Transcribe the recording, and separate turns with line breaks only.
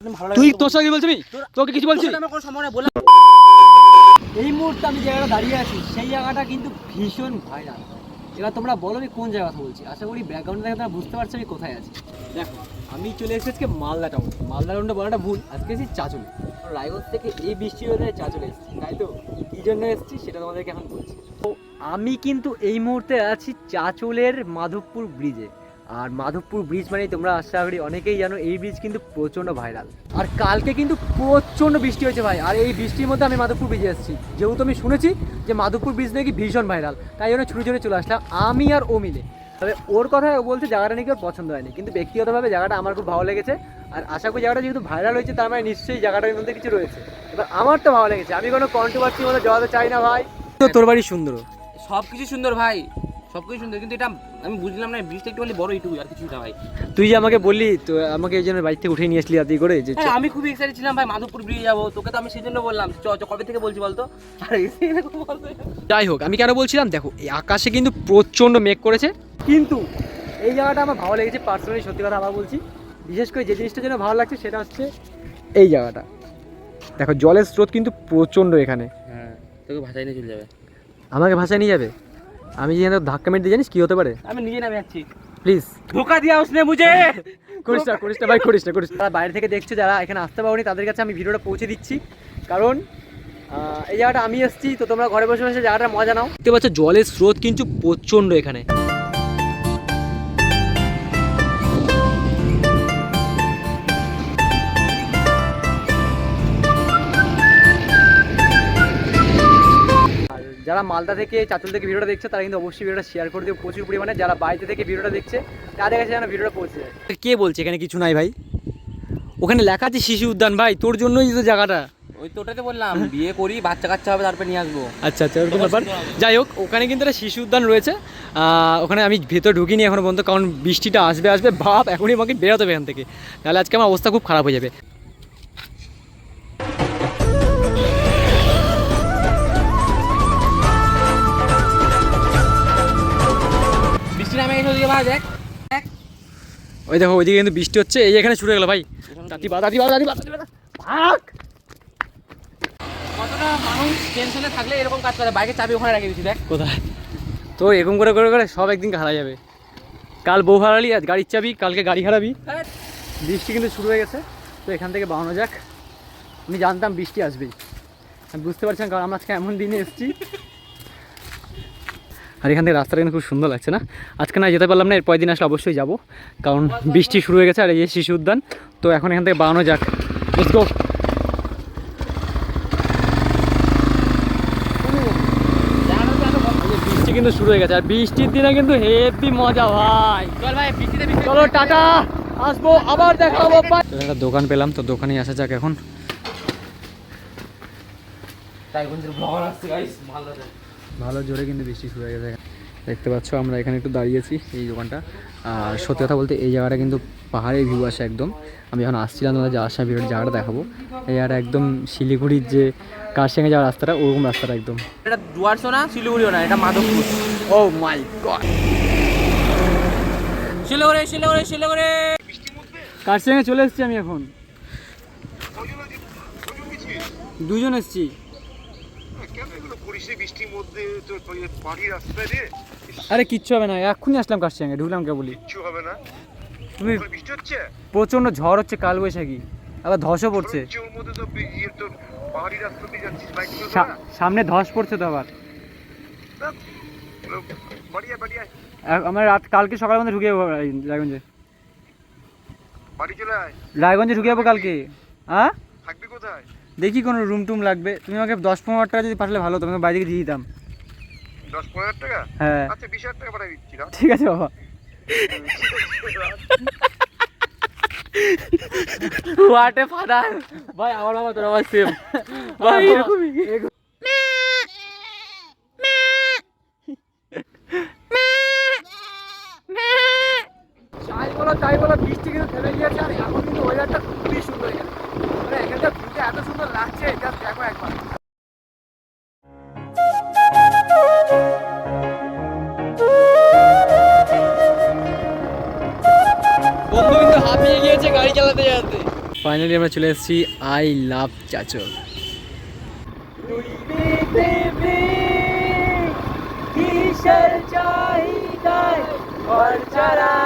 তুই তোর সাথে কি বলছিস? তোকে কিছু বলছিস?
আমার কোনো সময় বললাম। এই মুহূর্তে আমি জায়গাটা দাঁড়িয়ে আছি সেই জায়গাটা কিন্তু ভীষণ ভাইরাল। এবার তোমরা বলো আমি কোন জায়গা কথা বলছি। আশা করি ব্যাকগ্রাউন্ড দেখে তোমরা বুঝতে পারছো আমি কোথায় আছি। দেখো আমি চলে এসেছি আজকে মালদা টাউন। মালদা টাউনটা বলাটা ভুল, আজকে এসেছি চাঁচলে। রায়গঞ্জ থেকে এই বৃষ্টি হয়ে চাঁচলে এসেছি, তাই তো কী জন্য এসেছি সেটা তোমাদেরকে এখন বলছি। তো আমি কিন্তু এই মুহূর্তে আছি চাঁচলের মাধবপুর ব্রিজে। আর মাধবপুর ব্রিজ মানে তোমরা আশা করি অনেকেই জানো এই ব্রিজ কিন্তু প্রচণ্ড ভাইরাল। আর কালকে কিন্তু প্রচণ্ড বৃষ্টি হয়েছে ভাই। আর এই বৃষ্টির মধ্যে আমি মাধবপুর ব্রিজে এসেছি, যেহেতু আমি শুনেছি যে মাধবপুর ব্রিজ নাকি ভীষণ ভাইরাল, তাই জন্য ছুটে ছুটে চলে আসলাম আমি আর ও মিলে। তবে ওর কথায় ও বলছে জায়গাটা নাকি ওর পছন্দ হয়নি, কিন্তু ব্যক্তিগতভাবে জায়গাটা আমার খুব ভালো লেগেছে। আর আশা করি জায়গাটা যেহেতু ভাইরাল হয়েছে তার মানে নিশ্চয়ই জায়গাটার মধ্যে কিছু রয়েছে। এবার আমার তো ভালো লেগেছে, আমি কোনো কন্ট্রোভার্সির মধ্যে জড়াতে চাই না ভাই। তো তোর বাড়ি সুন্দর,
সব কিছু সুন্দর ভাই, সব কিছু সুন্দর, কিন্তু এটা আমি বুঝলাম না ব্রিজটা একটু বড় এইটুকু, আর কিছু না ভাই।
তুই যে আমাকে বললি তো আমাকে এই জন্য বাড়ি থেকে উঠে নিয়ে আসলি রাতে করে যে
আমি খুবই এক্সাইটেড ছিলাম ভাই মাধবপুর ব্রিজে যাবো, তোকে তো আমি সেই জন্য বললাম কবে থেকে বলছি বলতো। আর
যাই হোক আমি কেন বলছিলাম, দেখো এই আকাশে কিন্তু প্রচণ্ড মেঘ করেছে, কিন্তু এই জায়গাটা আমার ভালো লেগেছে পার্সোনালি। সত্যি কথা আবার বলছি, বিশেষ করে যে জিনিসটার জন্য ভালো লাগছে সেটা হচ্ছে এই জায়গাটা। দেখো জলের স্রোত কিন্তু প্রচণ্ড এখানে।
হ্যাঁ, তোকে ভাষায় নিয়ে চলে যাবে।
আমাকে ভাষায় নিয়ে যাবে? আমি যে ধাক্কা মেরে দিয়ে জানিস কি হতে পারে?
আমি নিজে নামে যাচ্ছি।
প্লিজ
ধোকা দিয়া उसने मुझे।
করিস না ভাই, করিস না। যারা বাইরে থেকে দেখছো, যারা এখানে আসতে পারোনি, তাদের কাছে আমি ভিডিওটা পৌঁছে দিচ্ছি। কারণ এই জায়গাটা আমি এসেছি, তো তোমরা ঘরে বসে বসে জায়গাটা মজা নাও। দেখতে পাচ্ছ জলের স্রোত কিন্তু প্রচণ্ড এখানে। যারা মালদা থেকে চাঁচল থেকে ভিডিওটা দেখছে তারা কিন্তু অবশ্যই ভিডিওটা শেয়ার করে দিও প্রচুর পরিমাণে। যারা বাইরে থেকে ভিডিওটা দেখছে তাদের কাছে যেন ভিডিওটা পৌঁছে যায়। কে বলছে এখানে কিছু নাই ভাই? ওখানে লেখা আছে শিশু উদ্যান ভাই, তোর জন্যই তো জায়গাটা।
ওই তো ওটাতে বললাম বিয়ে করি, বাচ্চা কাচ্চা হবে, তারপরে নিয়ে আসবো।
আচ্ছা ওরকম ব্যাপার। যাই হোক, ওখানে কিন্তু একটা শিশু উদ্যান রয়েছে। ওখানে আমি ভেতর ঢুকিনি এখনো পর্যন্ত, কারণ বৃষ্টিটা আসবে ভাব, এখনই আমাকে বেরোতে হবে এখান থেকে, তাহলে আজকে আমার অবস্থা খুব খারাপ হয়ে যাবে।
বৃষ্টি নামে গেছে ওদিকে ভাই, দেখ
ওই দেখো ওইদিকে কিন্তু বৃষ্টি হচ্ছে, এই এখানে শুরু হয়ে গেল ভাই।
কতটা মানুষ টেনশনে থাকলে এরকম কাজ করে, বাইকের চাবি ওখানে রেখে দিচ্ছি, দেখ
কোথায় তো এরকম করে করে করে সব একদিন হারা যাবে। কাল বউ হারালি, আজ গাড়ির চাবি, কালকে গাড়ি হারাবি। বৃষ্টি কিন্তু শুরু হয়ে গেছে, তো এখান থেকে বানানো যাক। আমি জানতাম বৃষ্টি আসবেই, আমি বুঝতে পারছিলাম, কারণ আমরা আজকে এমন দিনে এসেছি। আর এখান থেকে রাস্তাটা কিন্তু খুব সুন্দর লাগছে না? আজকে না যেতে পারলাম না, এর পরের দিন আসলে অবশ্যই যাবো, কারণ বৃষ্টি শুরু হয়ে গেছে। আর এই শিশু উদ্যান, তো এখন এখান থেকে বানানো যাক। Let's go. বৃষ্টি কিন্তু শুরু হয়ে গেছে, আর বৃষ্টির দিনে কিন্তু হেভি মজা ভাই।
চল ভাই বৃষ্টিতে
চলো টাটা, আসবো আবার দেখা হবো। একটা দোকান পেলাম, তো দোকানে আসা যাক এখন।
রায়গঞ্জের ব্লগার আসছে গাইস, মালদাতে
ভালো জোরে কিন্তু বৃষ্টি শুরু হয়ে গেছে। দেখতে পাচ্ছ আমরা এখানে একটু দাঁড়িয়েছি এই দোকানটা। আর সত্যি কথা বলতে এই জায়গাটা কিন্তু পাহাড়ের ভিউ আসে একদম। আমি এখন আসছিলাম তোমাদের যে আসা ভিডিওর জায়গাটা দেখাবো। এই জায়গাটা একদম শিলিগুড়ির যে কারসেঙ্গে যাওয়ার রাস্তাটা, ওরকম রাস্তাটা একদম।
এটা ডুয়ার্সও না, শিলিগুড়িও না, এটা মাধবপুর।
ও মাই গড,
শিলিগুড়ি
কারসেঙ্গে চলে এসেছি আমি এখন। দুজন এসেছি। আরে কিচ্ছু হবে না, এক্ষুনি আসলাম কারসেঙ্গে, ঢুকলাম কে বলি।
কিচ্ছু হবে না।
তুমি
বৃষ্টি হচ্ছে,
প্রচন্ড ঝড় হচ্ছে, কাল বৈশাখী, আবার ধসও পড়ছে।
ওর মধ্যে তো তো পাহাড়ি রাস্তা দিয়ে যাচ্ছিস, বাইক
সামনে ধস পড়ছে তো আবার।
বাড়ি
আমরা রাত কালকে সকালের মধ্যে ঢুকে যাবো রায়গঞ্জে।
বাড়ি চলে আয়।
রায়গঞ্জে ঢুকে যাবো কালকে। হ্যাঁ
থাকবি কোথায়?
দেখি কোনো রুম টুম লাগবে। তুমি আমাকে 10-15 টাকা যদি পাঠালে ভালো, তোমাকে বাইরে দিয়ে দিতাম।
10-15 টাকা?
হ্যাঁ
আচ্ছা 20,000 টাকা পাঠিয়ে দিচ্ছি।
ঠিক আছে বাবা।
হোয়াট এ ফাদার ভাই, আমার বাবা তোর আমার সেম ভাই, এরকমই।
তাই বলো বৃষ্টি কিন্তু থেমে গিয়েছে, আর এখন কিন্তু ওয়েদারটা খুবই সুন্দর। এখানে মানে এখানটা ভিউটা এত সুন্দর লাগছে, জাস্ট দেখো একবার। বন্ধু কিন্তু হাঁপিয়ে গিয়েছে গাড়ি চালাতে চালাতে।
ফাইনালি আমরা চলে এসেছি আই লাভ চাচল।
কিসের চাহিদায় ঘর ছাড়া